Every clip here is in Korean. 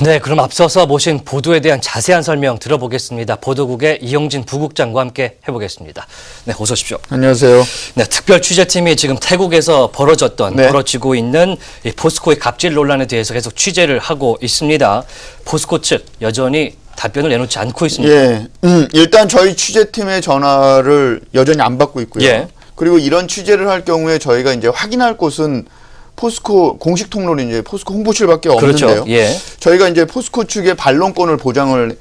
네, 그럼 앞서서 모신 보도에 대한 자세한 설명 들어보겠습니다. 보도국의 이용진 부국장과 함께 해보겠습니다. 네, 어서 오십시오. 안녕하세요. 네, 특별 취재팀이 지금 태국에서 벌어지고 있는 이 포스코의 갑질 논란에 대해서 계속 취재를 하고 있습니다. 포스코 측 여전히 답변을 내놓지 않고 있습니다. 예, 일단 저희 취재팀의 전화를 여전히 안 받고 있고요. 예. 그리고 이런 취재를 할 경우에 저희가 이제 확인할 곳은 포스코 공식 통로는 이제 포스코 홍보실밖에 없는데요. 그렇죠. 예. 저희가 이제 포스코 측의 반론권을 보장을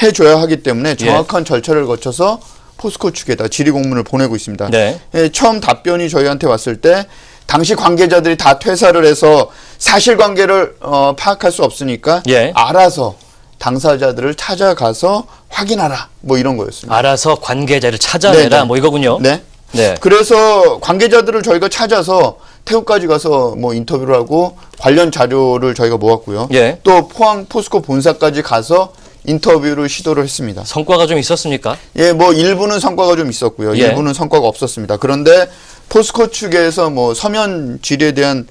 해줘야 하기 때문에 정확한 절차를 거쳐서 포스코 측에다 질의 공문을 보내고 있습니다. 네. 예, 처음 답변이 저희한테 왔을 때 당시 관계자들이 다 퇴사를 해서 사실관계를 파악할 수 없으니까 알아서 당사자들을 찾아가서 확인하라 뭐 이런 거였습니다. 알아서 관계자를 찾아내라 네네. 뭐 이거군요. 네. 네. 그래서 관계자들을 저희가 찾아서 태국까지 가서 뭐 인터뷰를 하고 관련 자료를 저희가 모았고요. 예. 또 포항 포스코 본사까지 가서 인터뷰를 시도를 했습니다. 성과가 좀 있었습니까? 예, 뭐 일부는 성과가 좀 있었고요. 예. 일부는 성과가 없었습니다. 그런데 포스코 측에서 뭐 서면 질의에 대한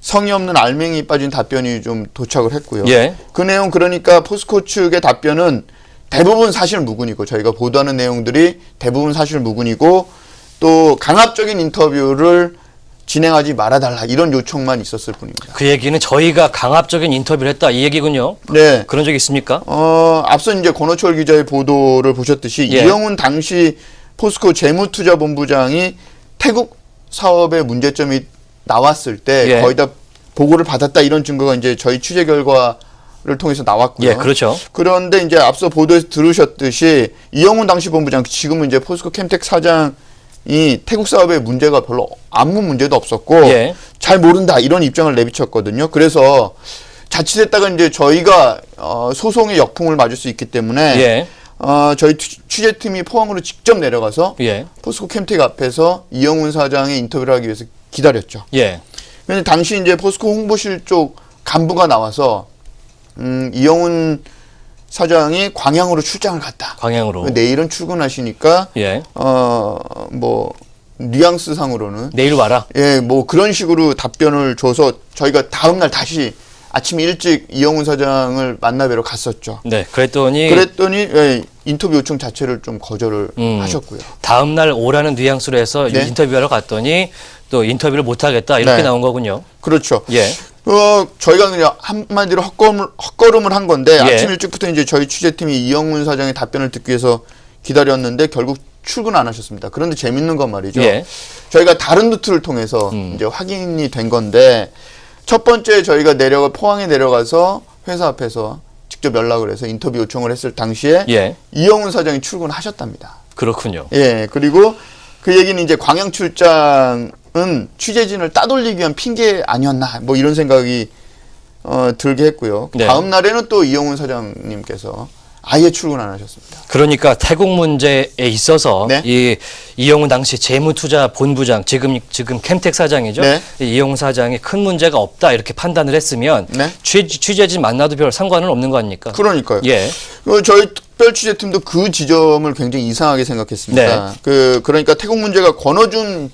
성의 없는 알맹이 빠진 답변이 좀 도착을 했고요. 예. 그 내용 그러니까 포스코 측의 답변은 대부분 사실 무근이고 저희가 보도하는 내용들이 대부분 사실 무근이고 또 강압적인 인터뷰를 진행하지 말아달라 이런 요청만 있었을 뿐입니다. 그 얘기는 저희가 강압적인 인터뷰를 했다 이 얘기군요. 네. 그런 적이 있습니까? 앞서 이제 권호철 기자의 보도를 보셨듯이 이영훈 당시 포스코 재무투자본부장이 태국 사업의 문제점이 나왔을 때 거의 다 보고를 받았다 이런 증거가 이제 저희 취재 결과를 통해서 나왔고요. 예, 그렇죠. 그런데 이제 앞서 보도에서 들으셨듯이 이영훈 당시 본부장 지금은 이제 포스코 캠텍 사장이 태국 사업에 문제가 별로 아무 문제도 없었고 잘 모른다 이런 입장을 내비쳤거든요. 그래서 자칫했다가 이제 저희가 소송의 역풍을 맞을 수 있기 때문에 저희 취재팀이 포항으로 직접 내려가서 포스코 캠텍 앞에서 이영훈 사장의 인터뷰를 하기 위해서 기다렸죠. 근데 당시 이제 포스코 홍보실 쪽 간부가 나와서 이영훈 사장이 광양으로 출장을 갔다. 광양으로. 내일은 출근하시니까 뭐 뉘앙스 상으로는 내일 와라. 예, 뭐 그런 식으로 답변을 줘서 저희가 다음 날 다시 아침 일찍 이영훈 사장을 만나뵈러 갔었죠. 네, 그랬더니 인터뷰 요청 자체를 좀 거절을 하셨고요. 다음 날 오라는 뉘앙스로 해서 인터뷰하러 갔더니 또 인터뷰를 못 하겠다 이렇게 나온 거군요. 그렇죠. 저희가 그냥 한마디로 헛걸음을 한 건데 아침 일찍부터 이제 저희 취재팀이 이영훈 사장의 답변을 듣기 위해서 기다렸는데 결국 출근 안 하셨습니다. 그런데 재밌는 건 말이죠. 저희가 다른 루트를 통해서 이제 확인이 된 건데 첫 번째 저희가 포항에 내려가서 회사 앞에서 직접 연락을 해서 인터뷰 요청을 했을 당시에 이영훈 사장이 출근하셨답니다. 그렇군요. 예, 그리고 그 얘기는 이제 광양 출장은 취재진을 따돌리기 위한 핑계 아니었나 뭐 이런 생각이 들게 했고요. 다음 날에는 또 이영훈 사장님께서 아예 출근 안 하셨습니다. 그러니까 태국 문제에 있어서 이영훈 당시 재무투자본부장 지금 캠텍 사장이죠. 이영훈 사장이 큰 문제가 없다 이렇게 판단을 했으면 취재진 만나도 별 상관은 없는 거 아닙니까? 그러니까요. 저희 특별 취재팀도 그 지점을 굉장히 이상하게 생각했습니다. 그러니까 태국 문제가 권호준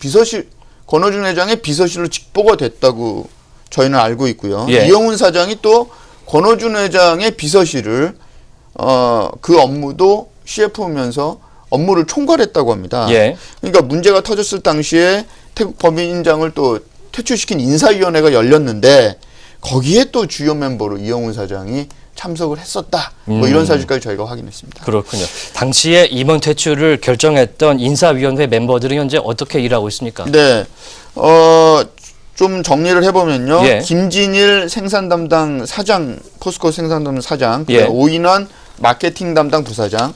회장의 비서실로 직보가 됐다고 저희는 알고 있고요. 이영훈 사장이 또 권호준 회장의 비서실을 그 업무도 CF면서 업무를 총괄했다고 합니다. 그러니까 문제가 터졌을 당시에 태국 법인장을 또 퇴출시킨 인사위원회가 열렸는데 거기에 또 주요 멤버로 이영훈 사장이 참석을 했었다. 뭐 이런 사실까지 저희가 확인했습니다. 그렇군요. 당시에 임원 퇴출을 결정했던 인사위원회 멤버들은 현재 어떻게 일하고 있습니까? 좀 정리를 해보면요. 김진일 생산 담당 사장, 포스코 생산 담당 사장, 오인환 마케팅 담당 부사장,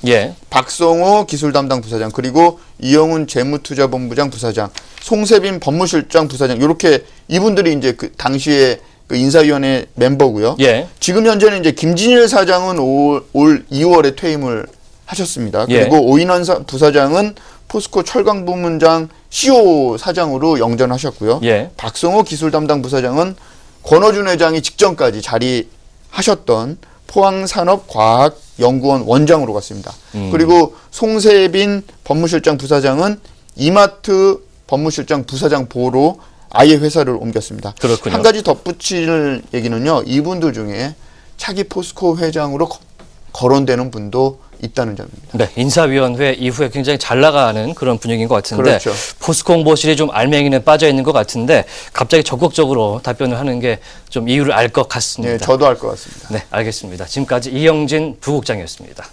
박성호 기술 담당 부사장, 그리고 이영훈 재무투자본부장 부사장, 송세빈 법무실장 부사장, 이렇게 이분들이 이제 그 당시에 그 인사위원회 멤버고요. 지금 현재는 이제 김진일 사장은 올 2월에 퇴임을 하셨습니다. 그리고 오인환 부사장은 포스코 철강부문장 CO 사장으로 영전하셨고요. 박성호 기술 담당 부사장은 권호준 회장이 직전까지 자리하셨던 포항산업과학연구원 원장으로 갔습니다. 그리고 송세빈 법무실장 부사장은 이마트 법무실장 부사장 보로 아예 회사를 옮겼습니다. 그렇군요. 한 가지 덧붙일 얘기는요. 이분들 중에 차기 포스코 회장으로 거론되는 분도 있다는 점입니다. 네, 인사위원회 이후에 굉장히 잘 나가는 그런 분위기인 것 같은데 그렇죠. 포스코 홍보실이 좀 알맹이는 빠져 있는 것 같은데 갑자기 적극적으로 답변을 하는 게 좀 이유를 알 것 같습니다. 네, 저도 알 것 같습니다. 네, 알겠습니다. 지금까지 이영진 부국장이었습니다.